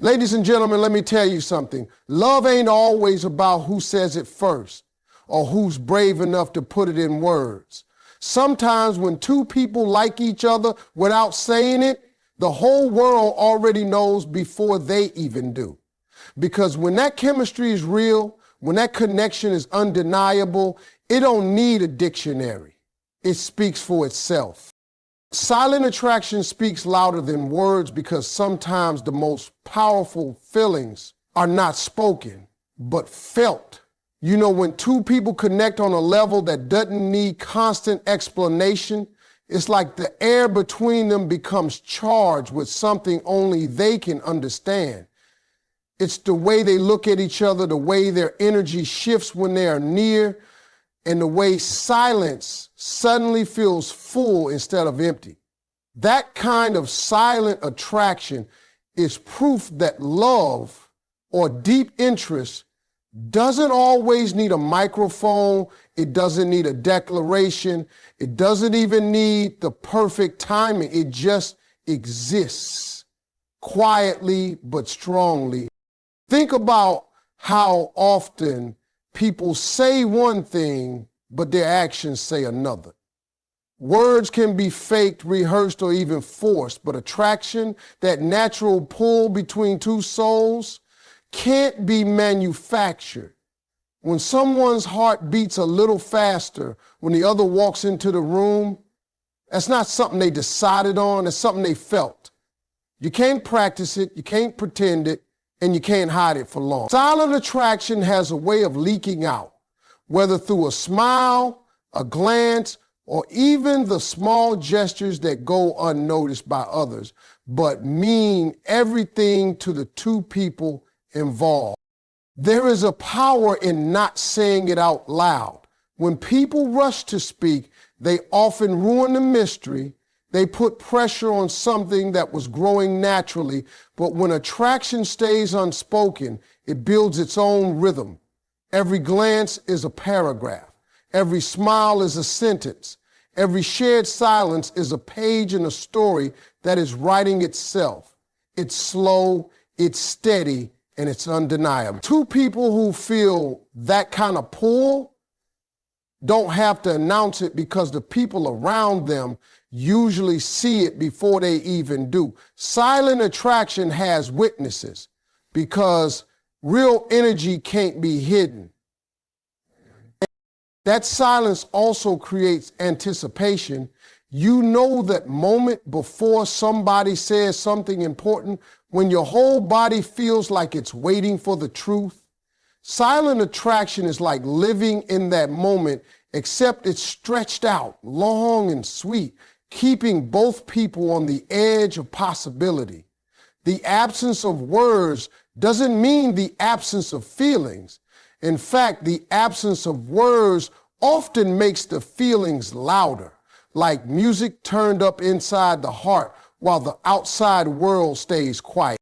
Ladies and gentlemen, let me tell you something. Love ain't always about who says it first or who's brave enough to put it in words. Sometimes when two people like each other without saying it, the whole world already knows before they even do. Because when that chemistry is real, when that connection is undeniable, it don't need a dictionary. It speaks for itself. Silent attraction speaks louder than words because sometimes the most powerful feelings are not spoken, but felt. You know, when two people connect on a level that doesn't need constant explanation, it's like the air between them becomes charged with something only they can understand. It's the way they look at each other, the way their energy shifts when they are near, and the way silence suddenly feels full instead of empty. That kind of silent attraction is proof that love or deep interest doesn't always need a microphone. It doesn't need a declaration. It doesn't even need the perfect timing. It just exists quietly but strongly. Think about how often people say one thing, but their actions say another. Words can be faked, rehearsed, or even forced, but attraction, that natural pull between two souls, can't be manufactured. When someone's heart beats a little faster when the other walks into the room, that's not something they decided on, it's something they felt. You can't practice it, you can't pretend it, and you can't hide it for long. Silent attraction has a way of leaking out, whether through a smile, a glance, or even the small gestures that go unnoticed by others, but mean everything to the two people involved. There is a power in not saying it out loud. When people rush to speak, they often ruin the mystery. They put pressure on something that was growing naturally, but when attraction stays unspoken, it builds its own rhythm. Every glance is a paragraph. Every smile is a sentence. Every shared silence is a page in a story that is writing itself. It's slow, it's steady, and it's undeniable. Two people who feel that kind of pull don't have to announce it because the people around them usually see it before they even do. Silent attraction has witnesses because real energy can't be hidden. That silence also creates anticipation. You know that moment before somebody says something important, when your whole body feels like it's waiting for the truth. Silent attraction is like living in that moment, except it's stretched out, long and sweet, keeping both people on the edge of possibility. The absence of words doesn't mean the absence of feelings. In fact, the absence of words often makes the feelings louder, like music turned up inside the heart while the outside world stays quiet.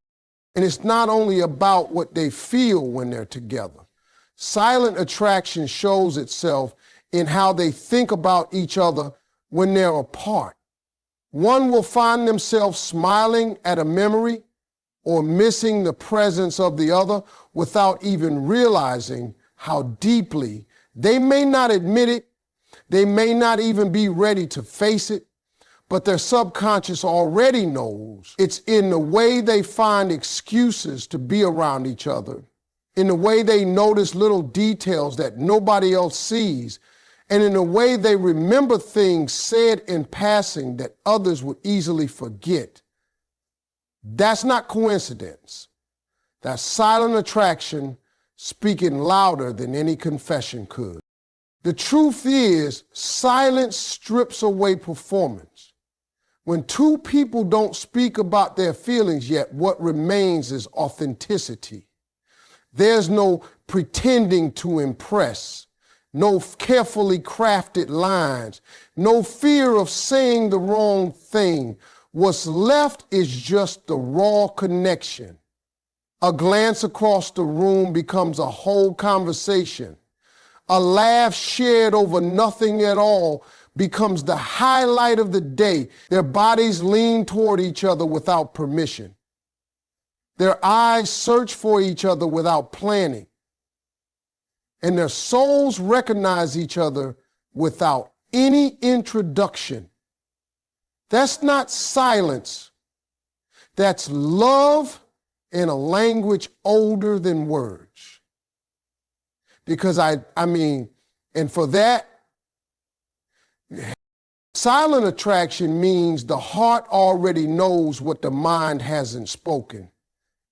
And it's not only about what they feel when they're together. Silent attraction shows itself in how they think about each other when they're apart. One will find themselves smiling at a memory or missing the presence of the other without even realizing how deeply. They may not admit it, they may not even be ready to face it, but their subconscious already knows. It's in the way they find excuses to be around each other, in the way they notice little details that nobody else sees, and in the way they remember things said in passing that others would easily forget. That's not coincidence. That's silent attraction speaking louder than any confession could. The truth is, silence strips away performance. When two people don't speak about their feelings yet, what remains is authenticity. There's no pretending to impress, no carefully crafted lines, no fear of saying the wrong thing. What's left is just the raw connection. A glance across the room becomes a whole conversation. A laugh shared over nothing at all becomes the highlight of the day. Their bodies lean toward each other without permission. Their eyes search for each other without planning. And their souls recognize each other without any introduction. That's not silence. That's love in a language older than words. Because and for that, silent attraction means the heart already knows what the mind hasn't spoken.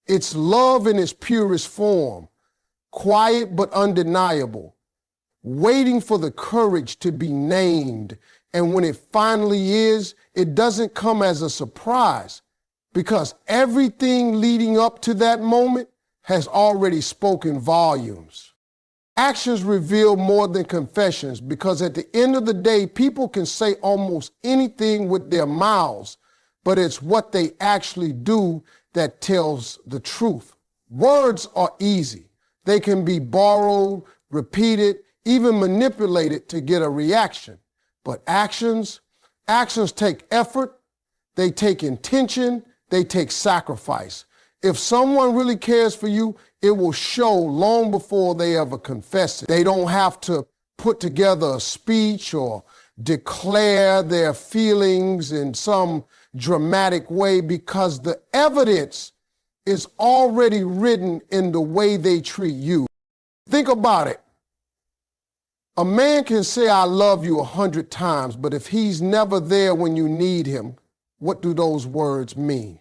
It's love in its purest form, quiet but undeniable, waiting for the courage to be named. And when it finally is, it doesn't come as a surprise because everything leading up to that moment has already spoken volumes. Actions reveal more than confessions because at the end of the day, people can say almost anything with their mouths, but it's what they actually do that tells the truth. Words are easy. They can be borrowed, repeated, even manipulated to get a reaction. But actions take effort, they take intention, they take sacrifice. If someone really cares for you, it will show long before they ever confess it. They don't have to put together a speech or declare their feelings in some dramatic way because the evidence is already written in the way they treat you. Think about it. A man can say, I love you 100 times, but if he's never there when you need him, what do those words mean?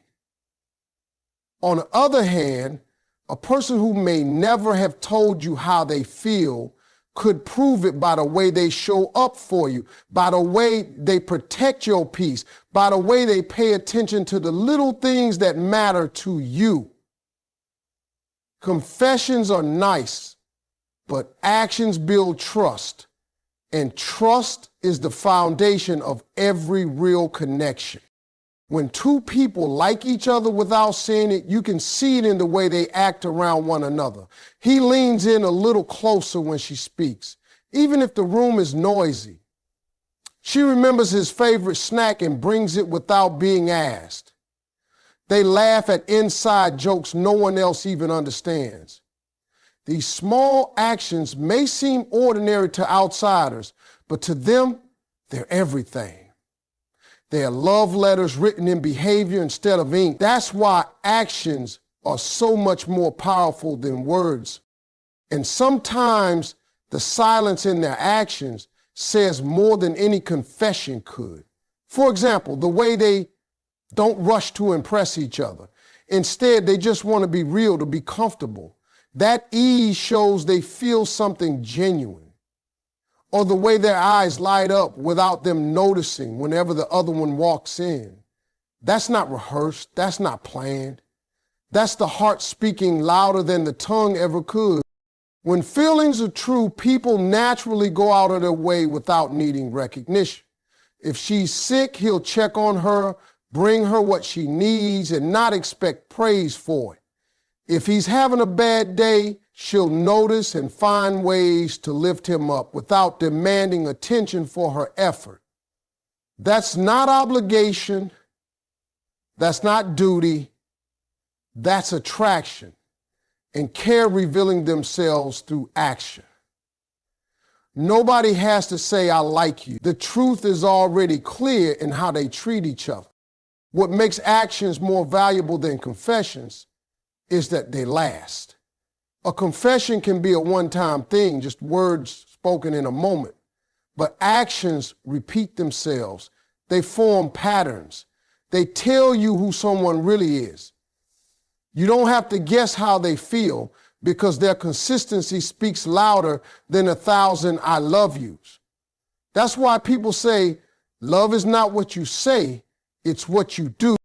On the other hand, a person who may never have told you how they feel could prove it by the way they show up for you, by the way they protect your peace, by the way they pay attention to the little things that matter to you. Confessions are nice, but actions build trust, and trust is the foundation of every real connection. When two people like each other without saying it, you can see it in the way they act around one another. He leans in a little closer when she speaks, even if the room is noisy. She remembers his favorite snack and brings it without being asked. They laugh at inside jokes no one else even understands. These small actions may seem ordinary to outsiders, but to them, they're everything. They are love letters written in behavior instead of ink. That's why actions are so much more powerful than words. And sometimes the silence in their actions says more than any confession could. For example, the way they don't rush to impress each other. Instead, they just want to be real, to be comfortable. That ease shows they feel something genuine. Or the way their eyes light up without them noticing whenever the other one walks in. That's not rehearsed. That's not planned. That's the heart speaking louder than the tongue ever could. When feelings are true, people naturally go out of their way without needing recognition. If she's sick, he'll check on her, bring her what she needs, and not expect praise for it. If he's having a bad day, she'll notice and find ways to lift him up without demanding attention for her effort. That's not obligation. That's not duty. That's attraction and care revealing themselves through action. Nobody has to say, I like you. The truth is already clear in how they treat each other. What makes actions more valuable than confessions is that they last. A confession can be a one-time thing, just words spoken in a moment. But actions repeat themselves. They form patterns. They tell you who someone really is. You don't have to guess how they feel because their consistency speaks louder than 1,000 I love yous. That's why people say, love is not what you say, it's what you do.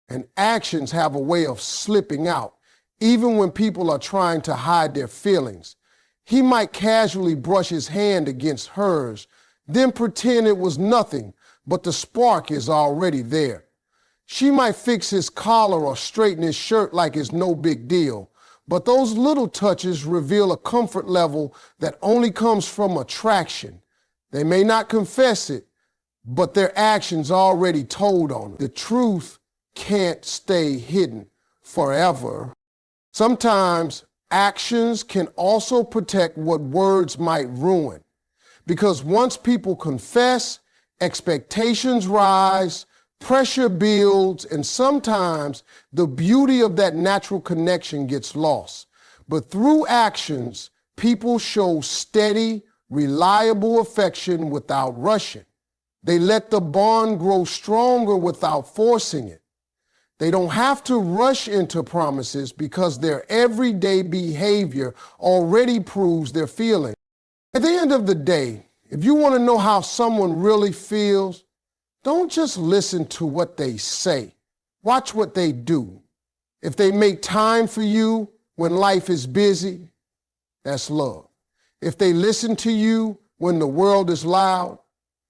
And actions have a way of slipping out. Even when people are trying to hide their feelings. He might casually brush his hand against hers, then pretend it was nothing, but the spark is already there. She might fix his collar or straighten his shirt like it's no big deal, but those little touches reveal a comfort level that only comes from attraction. They may not confess it, but their actions already told on it. The truth can't stay hidden. forever. Sometimes actions can also protect what words might ruin. Because once people confess, expectations rise, pressure builds, and sometimes the beauty of that natural connection gets lost. But through actions, people show steady, reliable affection without rushing. They let the bond grow stronger without forcing it. They don't have to rush into promises because their everyday behavior already proves their feelings. At the end of the day, if you want to know how someone really feels, don't just listen to what they say. Watch what they do. If they make time for you when life is busy, that's love. If they listen to you when the world is loud,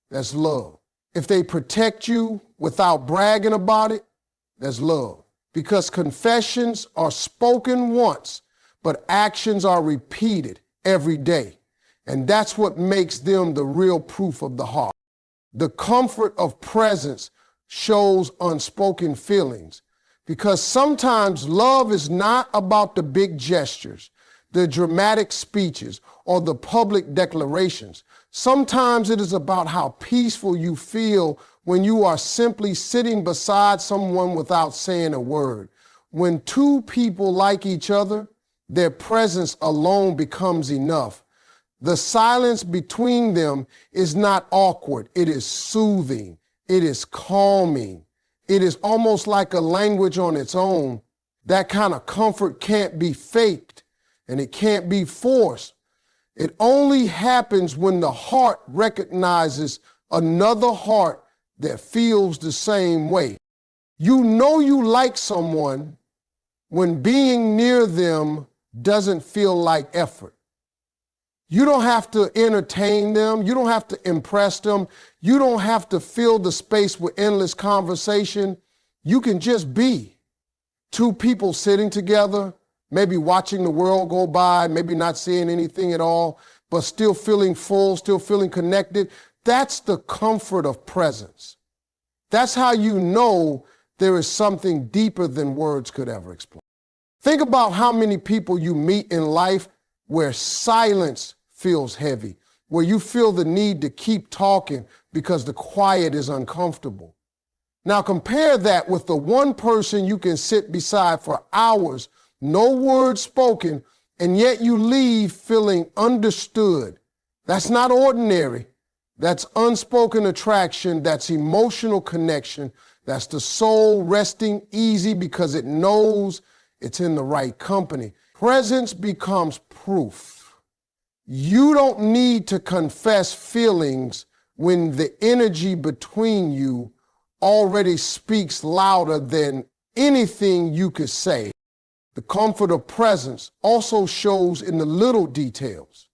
that's love. If they protect you without bragging about it, that's love. Because confessions are spoken once, but actions are repeated every day. And that's what makes them the real proof of the heart. The comfort of presence shows unspoken feelings. Because sometimes love is not about the big gestures, the dramatic speeches, or the public declarations. Sometimes it is about how peaceful you feel when you are simply sitting beside someone without saying a word. When two people like each other, their presence alone becomes enough. The silence between them is not awkward. It is soothing. It is calming. It is almost like a language on its own. That kind of comfort can't be faked and it can't be forced. It only happens when the heart recognizes another heart that feels the same way. You know you like someone when being near them doesn't feel like effort. You don't have to entertain them. You don't have to impress them. You don't have to fill the space with endless conversation. You can just be. Two people sitting together, maybe watching the world go by, maybe not seeing anything at all, but still feeling full, still feeling connected. That's the comfort of presence. That's how you know there is something deeper than words could ever explain. Think about how many people you meet in life where silence feels heavy, where you feel the need to keep talking because the quiet is uncomfortable. Now compare that with the one person you can sit beside for hours, no words spoken, and yet you leave feeling understood. That's not ordinary. That's unspoken attraction. That's emotional connection. That's the soul resting easy because it knows it's in the right company. Presence becomes proof. You don't need to confess feelings when the energy between you already speaks louder than anything you could say. The comfort of presence also shows in the little details.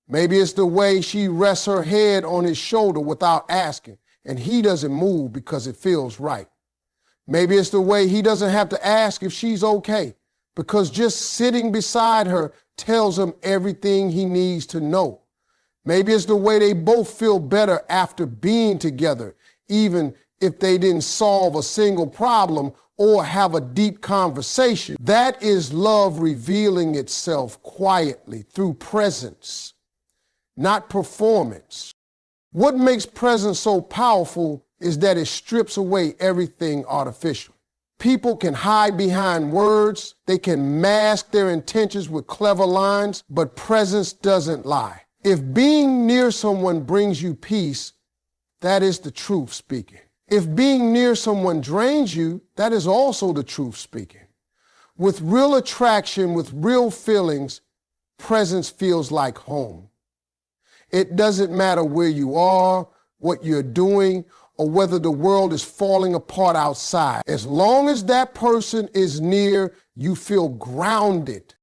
Maybe it's the way she rests her head on his shoulder without asking, and he doesn't move because it feels right. Maybe it's the way he doesn't have to ask if she's okay, because just sitting beside her tells him everything he needs to know. Maybe it's the way they both feel better after being together, even if they didn't solve a single problem or have a deep conversation. That is love revealing itself quietly through presence, not performance. What makes presence so powerful is that it strips away everything artificial. People can hide behind words, they can mask their intentions with clever lines, but presence doesn't lie. If being near someone brings you peace, that is the truth speaking. If being near someone drains you, that is also the truth speaking. With real attraction, with real feelings, presence feels like home. It doesn't matter where you are, what you're doing, or whether the world is falling apart outside. As long as that person is near, you feel grounded.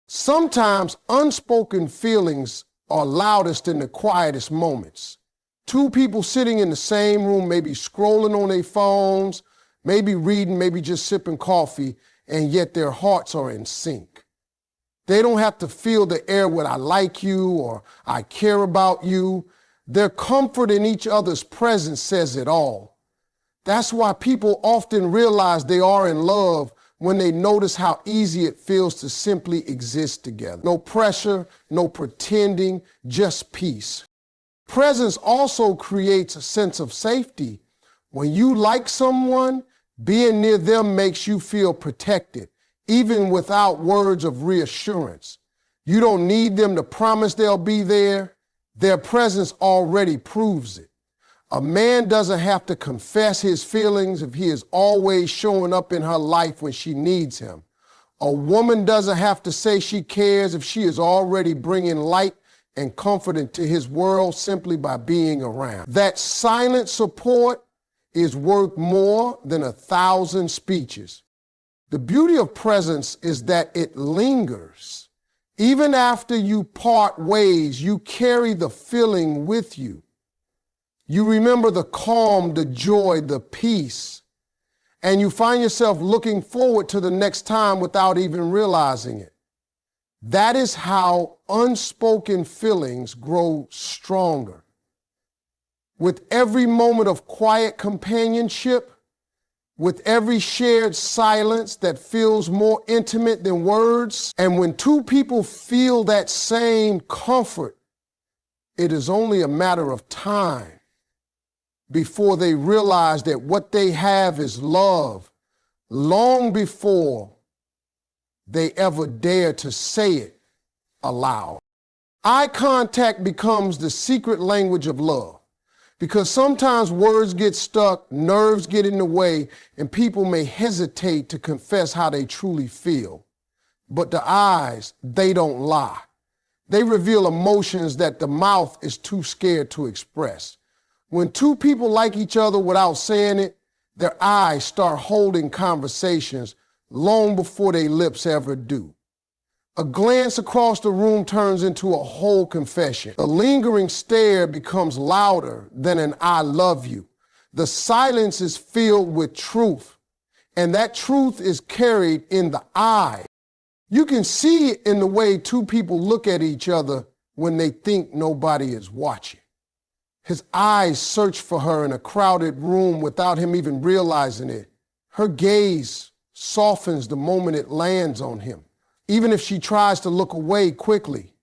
Sometimes unspoken feelings are loudest in the quietest moments. Two people sitting in the same room, maybe scrolling on their phones, maybe reading, maybe just sipping coffee, and yet their hearts are in sync. They don't have to fill the air with "I like you" or "I care about you." Their comfort in each other's presence says it all. That's why people often realize they are in love when they notice how easy it feels to simply exist together. No pressure, no pretending, just peace. Presence also creates a sense of safety. When you like someone, being near them makes you feel protected, even without words of reassurance. You don't need them to promise they'll be there. Their presence already proves it. A man doesn't have to confess his feelings if he is always showing up in her life when she needs him. A woman doesn't have to say she cares if she is already bringing light and comfort into his world simply by being around. That silent support is worth more than 1,000 speeches. The beauty of presence is that it lingers. Even after you part ways, you carry the feeling with you. You remember the calm, the joy, the peace, and you find yourself looking forward to the next time without even realizing it. That is how unspoken feelings grow stronger. With every moment of quiet companionship, with every shared silence that feels more intimate than words, and when two people feel that same comfort, it is only a matter of time before they realize that what they have is love, long before they ever dare to say it aloud. Eye contact becomes the secret language of love, because sometimes words get stuck, nerves get in the way, and people may hesitate to confess how they truly feel. But the eyes, they don't lie. They reveal emotions that the mouth is too scared to express. When two people like each other without saying it, their eyes start holding conversations long before their lips ever do. A glance across the room turns into a whole confession. The lingering stare becomes louder than an "I love you." The silence is filled with truth, and that truth is carried in the eye. You can see it in the way two people look at each other when they think nobody is watching. His eyes search for her in a crowded room without him even realizing it. Her gaze softens the moment it lands on him, even if she tries to look away quickly.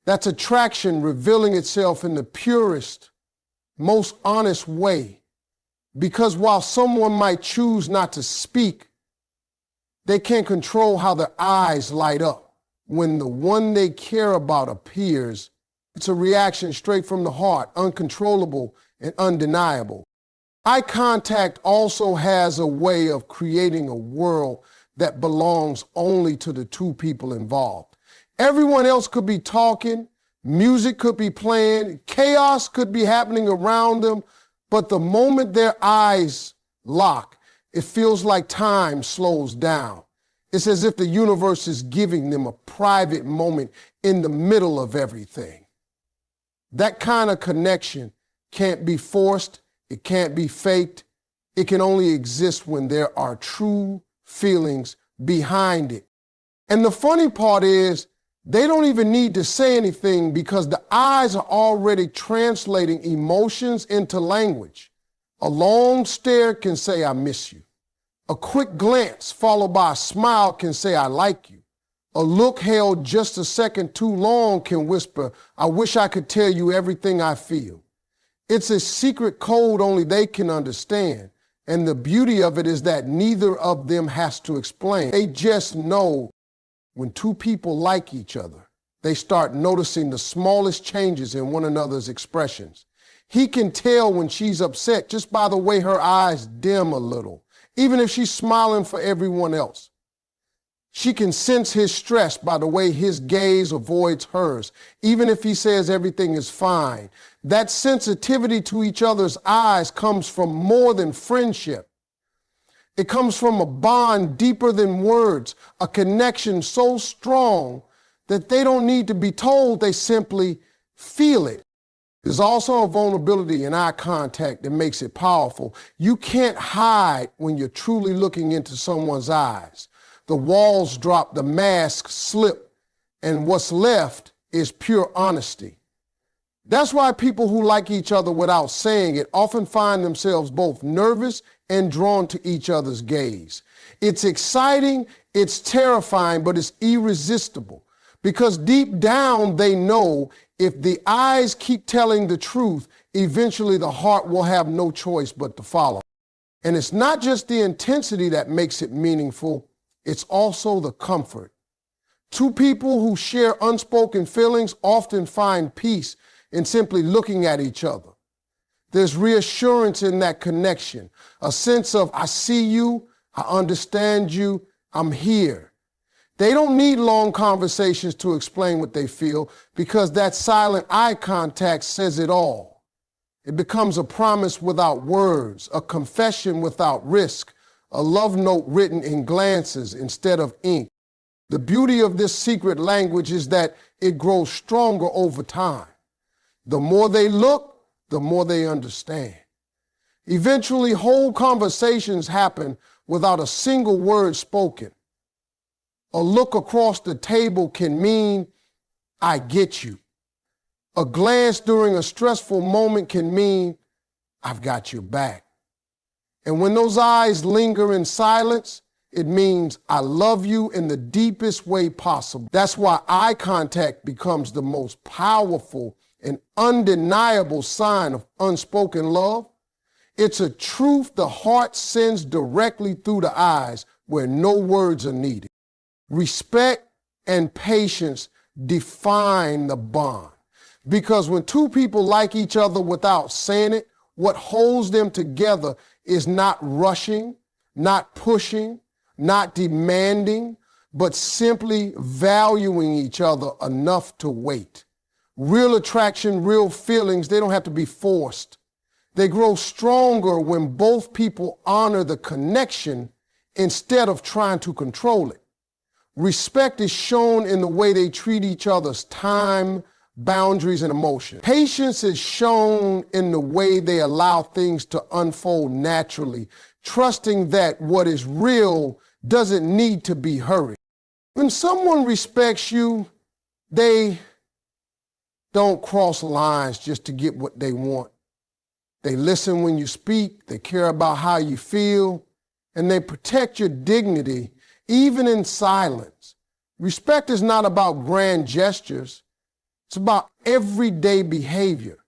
That's attraction revealing itself in the purest, most honest way. Because while someone might choose not to speak, they can't control how their eyes light up. When the one they care about appears, it's a reaction straight from the heart, uncontrollable and undeniable. Eye contact also has a way of creating a world that belongs only to the two people involved. Everyone else could be talking, music could be playing, chaos could be happening around them, but the moment their eyes lock, it feels like time slows down. It's as if the universe is giving them a private moment in the middle of everything. That kind of connection can't be forced, it can't be faked. It can only exist when there are true feelings behind it. And the funny part is, they don't even need to say anything because the eyes are already translating emotions into language. A long stare can say, "I miss you." A quick glance followed by a smile can say, "I like you." A look held just a second too long can whisper, "I wish I could tell you everything I feel." It's a secret code only they can understand. And the beauty of it is that neither of them has to explain. They just know when two people like each other, they start noticing the smallest changes in one another's expressions. He can tell when she's upset just by the way her eyes dim a little, even if she's smiling for everyone else. She can sense his stress by the way his gaze avoids hers, even if he says everything is fine. That sensitivity to each other's eyes comes from more than friendship. It comes from a bond deeper than words, a connection so strong that they don't need to be told, they simply feel it. There's also a vulnerability in eye contact that makes it powerful. You can't hide when you're truly looking into someone's eyes. The walls drop, the masks slip, and what's left is pure honesty. That's why people who like each other without saying it often find themselves both nervous and drawn to each other's gaze. It's exciting, it's terrifying, but it's irresistible because deep down they know if the eyes keep telling the truth, eventually the heart will have no choice but to follow. And it's not just the intensity that makes it meaningful, it's also the comfort. Two people who share unspoken feelings often find peace in simply looking at each other. There's reassurance in that connection, a sense of, I see you, I understand you, I'm here. They don't need long conversations to explain what they feel because that silent eye contact says it all. It becomes a promise without words, a confession without risk, a love note written in glances instead of ink. The beauty of this secret language is that it grows stronger over time. The more they look, the more they understand. Eventually, whole conversations happen without a single word spoken. A look across the table can mean, I get you. A glance during a stressful moment can mean, I've got your back. And when those eyes linger in silence, it means I love you in the deepest way possible. That's why eye contact becomes the most powerful and undeniable sign of unspoken love. It's a truth the heart sends directly through the eyes where no words are needed. Respect and patience define the bond. Because when two people like each other without saying it, what holds them together is not rushing, not pushing, not demanding, but simply valuing each other enough to wait. Real attraction, real feelings, they don't have to be forced. They grow stronger when both people honor the connection instead of trying to control it. Respect is shown in the way they treat each other's time, boundaries, and emotion. Patience is shown in the way they allow things to unfold naturally, trusting that what is real doesn't need to be hurried. When someone respects you, they don't cross lines just to get what they want. They listen when you speak, they care about how you feel, and they protect your dignity, even in silence. Respect is not about grand gestures. It's about everyday behavior.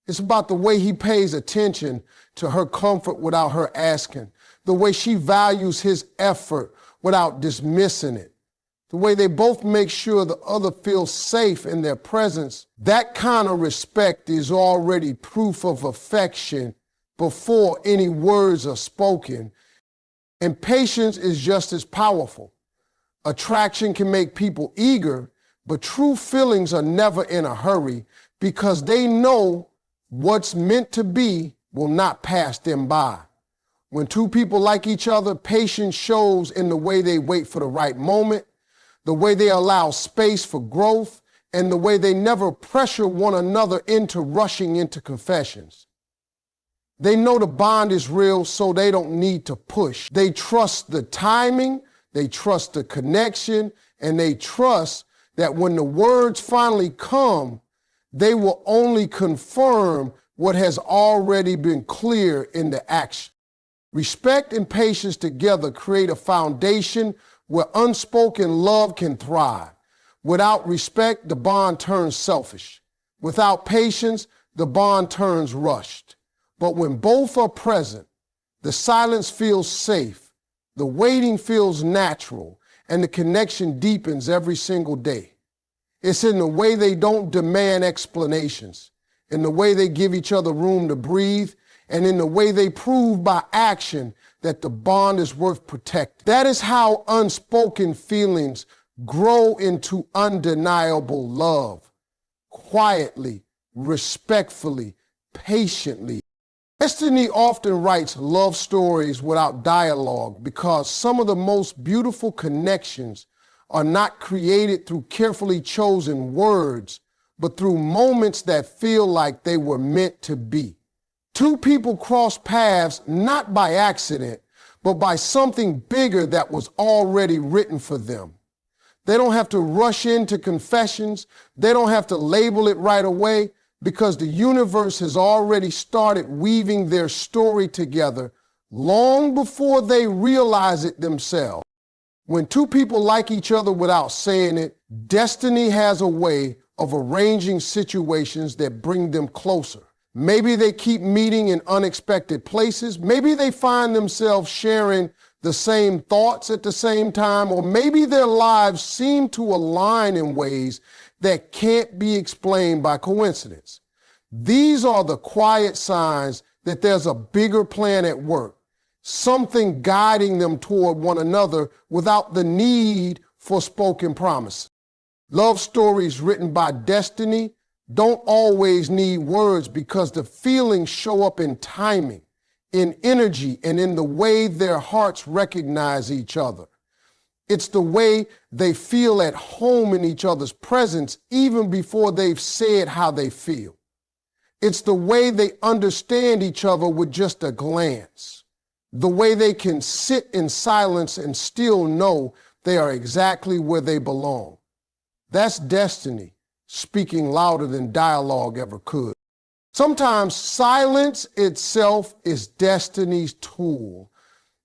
It's about the way he pays attention to her comfort without her asking, the way she values his effort without dismissing it, the way they both make sure the other feels safe in their presence. That kind of respect is already proof of affection before any words are spoken. And patience is just as powerful. Attraction can make people eager, but true feelings are never in a hurry because they know what's meant to be will not pass them by. When two people like each other, patience shows in the way they wait for the right moment, the way they allow space for growth, and the way they never pressure one another into rushing into confessions. They know the bond is real, so they don't need to push. They trust the timing, they trust the connection, and they trust that when the words finally come, they will only confirm what has already been clear in the action. Respect and patience together create a foundation where unspoken love can thrive. Without respect, the bond turns selfish. Without patience, the bond turns rushed. But when both are present, the silence feels safe, the waiting feels natural, and the connection deepens every single day. It's in the way they don't demand explanations, in the way they give each other room to breathe, and in the way they prove by action that the bond is worth protecting. That is how unspoken feelings grow into undeniable love, quietly, respectfully, patiently. Destiny often writes love stories without dialogue because some of the most beautiful connections are not created through carefully chosen words, but through moments that feel like they were meant to be. Two people cross paths not by accident, but by something bigger that was already written for them. They don't have to rush into confessions. They don't have to label it right away. because the universe has already started weaving their story together long before they realize it themselves. When two people like each other without saying it, destiny has a way of arranging situations that bring them closer. Maybe they keep meeting in unexpected places. Maybe they find themselves sharing the same thoughts at the same time, or maybe their lives seem to align in ways that can't be explained by coincidence. These are the quiet signs that there's a bigger plan at work, something guiding them toward one another without the need for spoken promises. Love stories written by destiny don't always need words because the feelings show up in timing, in energy, and in the way their hearts recognize each other. It's the way they feel at home in each other's presence even before they've said how they feel. It's the way they understand each other with just a glance. The way they can sit in silence and still know they are exactly where they belong. That's destiny, speaking louder than dialogue ever could. Sometimes silence itself is destiny's tool.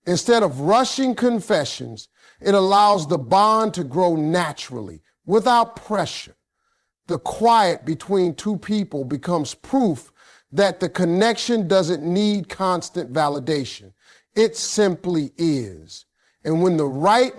Instead of rushing confessions, it allows the bond to grow naturally, without pressure. The quiet between two people becomes proof that the connection doesn't need constant validation. It simply is. And when the right